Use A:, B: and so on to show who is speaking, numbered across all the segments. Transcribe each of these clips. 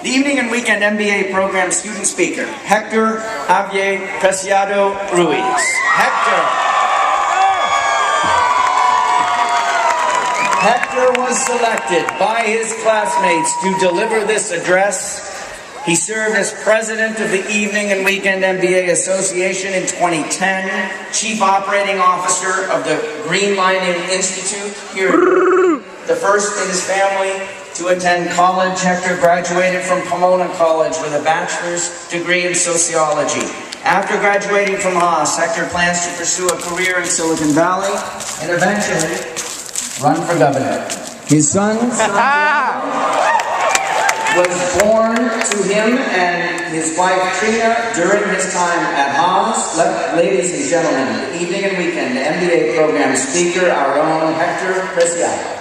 A: The evening and weekend MBA program student speaker, Hector Javier Preciado Ruiz. Hector was selected by his classmates to deliver this address. He served as president of the Evening and Weekend MBA Association in 2010, chief operating officer of the Green Lining Institute here, the first in his family to attend college. Hector graduated from Pomona College with a bachelor's degree in sociology. After graduating from Haas, Hector plans to pursue a career in Silicon Valley and eventually run for governor. His son was born to him and his wife Trina during his time at Haas. Ladies and gentlemen, the Evening and Weekend MBA program speaker, our own Hector Preciado.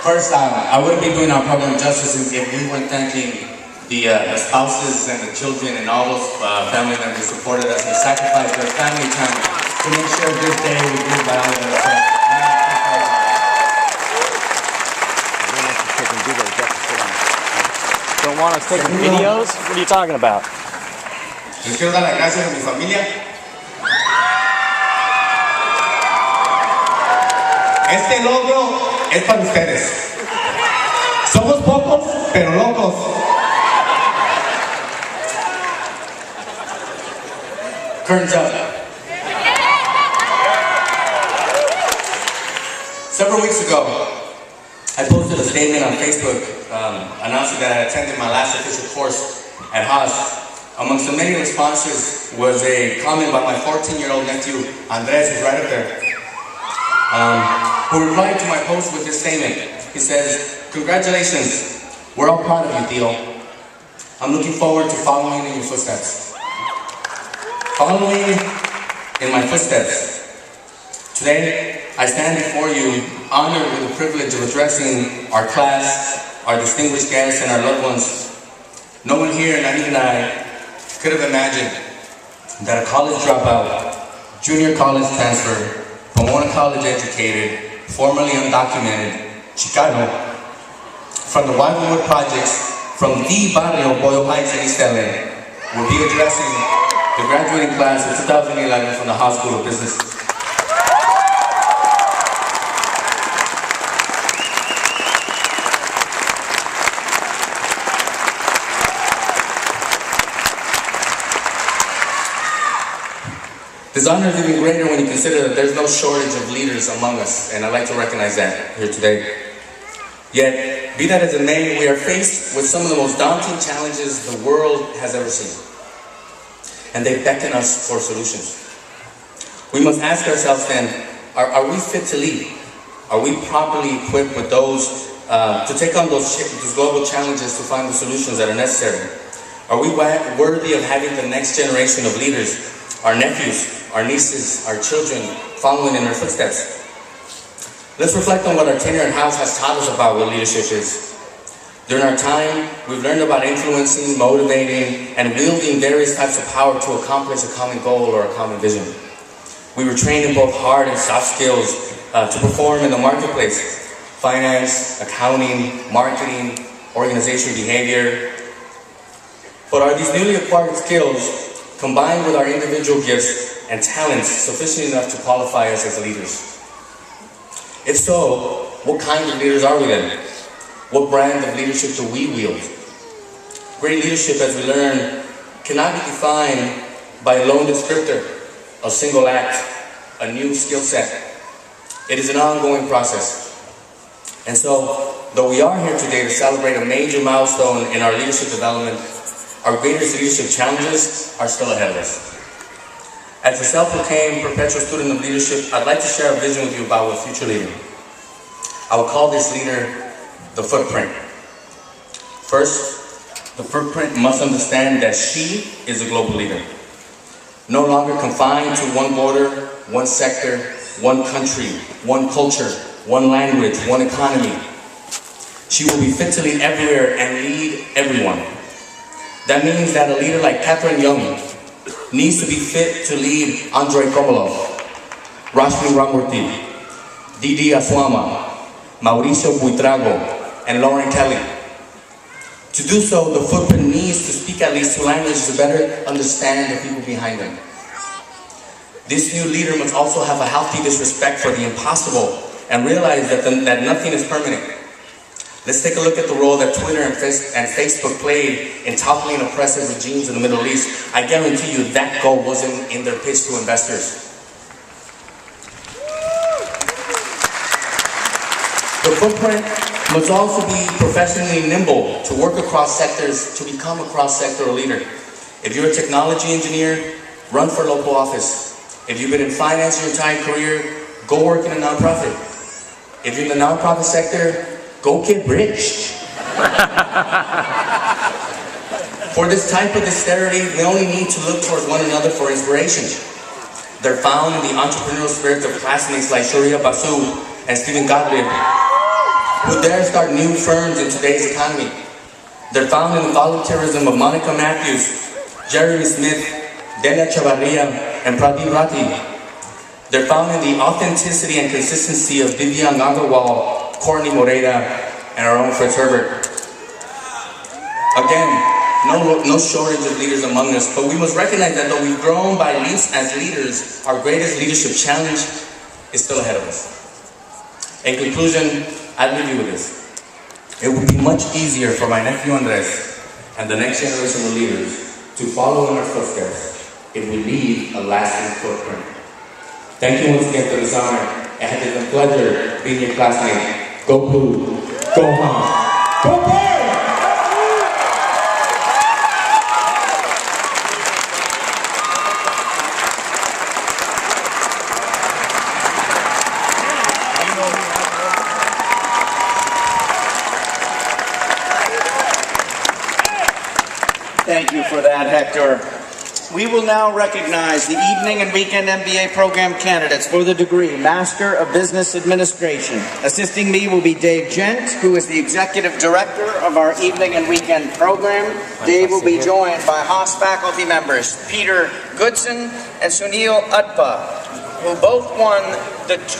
B: First, I wouldn't be doing our program justice if we weren't thanking the spouses and the children and all those family members who supported us and sacrificed their family time to make sure this day was lived by all of us.
C: Don't want us taking videos? What are you talking about?
B: Les quiero dar las gracias a mi familia. Este logro es para ustedes. Somos pocos, pero locos. Curtains up. Several weeks ago, I posted a statement on Facebook announcing that I had attended my last official course at Haas. Amongst the many responses was a comment by my 14-year-old nephew, Andres, who's right up there. Who replied to my post with this statement. He says, "Congratulations, we're all proud of you, Theo. I'm looking forward to following in your footsteps." Following in my footsteps. Today, I stand before you, honored with the privilege of addressing our class, our distinguished guests, and our loved ones. No one here, not even I, could have imagined that a college dropout, junior college transfer, Pomona College educated, formerly undocumented, Chicano, from the Wildwood Projects, from the barrio Boyle Heights in East LA, will be addressing the graduating class of 2011 from the Haas School of Business. This honor is even greater when you consider that there's no shortage of leaders among us, and I'd like to recognize that here today. Yet, be that as it may, we are faced with some of the most daunting challenges the world has ever seen. And they beckon us for solutions. We must ask ourselves then, are we fit to lead? Are we properly equipped with those, to take on those global challenges to find the solutions that are necessary? Are we worthy of having the next generation of leaders, our nephews, our nieces, our children, following in our footsteps? Let's reflect on what our tenure at Haas has taught us about what leadership is. During our time, we've learned about influencing, motivating, and wielding various types of power to accomplish a common goal or a common vision. We were trained in both hard and soft skills to perform in the marketplace: finance, accounting, marketing, organization behavior. But are these newly acquired skills, combined with our individual gifts and talents, sufficient enough to qualify us as leaders? If so, what kind of leaders are we then? What brand of leadership do we wield? Great leadership, as we learn, cannot be defined by a lone descriptor, a single act, a new skill set. It is an ongoing process. And so, though we are here today to celebrate a major milestone in our leadership development, our greatest leadership challenges are still ahead of us. As a self-proclaimed perpetual student of leadership, I'd like to share a vision with you about what future leader. I would call this leader the footprint. First, The footprint must understand that she is a global leader. No longer confined to one border, one sector, one country, one culture, one language, one economy. She will be fit to lead everywhere and lead everyone. That means that a leader like Catherine Young needs to be fit to lead Andrei Kovalov, Rashmi Ramurthy, Didi Aswama, Mauricio Buitrago, and Lauren Kelly. To do so, the footprint needs to speak at least two languages to better understand the people behind them. This new leader must also have a healthy disrespect for the impossible and realize that nothing is permanent. Let's take a look at the role that Twitter and Facebook played in toppling oppressive regimes in the Middle East. I guarantee you that goal wasn't in their pitch to investors. The footprint must also be professionally nimble to work across sectors, to become a cross-sectoral leader. If you're a technology engineer, run for local office. If you've been in finance your entire career, go work in a nonprofit. If you're in the nonprofit sector, go get rich. For this type of dexterity, we only need to look towards one another for inspiration. They're found in the entrepreneurial spirit of classmates like Shoria Basu and Stephen Gottlieb, who dare start new firms in today's economy. They're found in the volunteerism of Monica Matthews, Jeremy Smith, Delia Chavarria, and Pradeep Rathi. They're found in the authenticity and consistency of Vivian Agarwal, Courtney Moreira, and our own Fritz Herbert. Again, no shortage of leaders among us, but we must recognize that though we've grown by leaps as leaders, our greatest leadership challenge is still ahead of us. In conclusion, I'll leave you with this. It would be much easier for my nephew Andres and the next generation of leaders to follow in our footsteps if we leave a lasting footprint. Thank you once again for this honor. It has been a pleasure being your classmate. Go Blue, go Haas, go Bird!
A: Thank you for that, Hector. We will now recognize the evening and weekend MBA program candidates for the degree Master of Business Administration. Assisting me will be Dave Gent, who is the Executive Director of our evening and weekend program. Dave will be joined by Haas faculty members Peter Goodson and Sunil Utpa, who both won the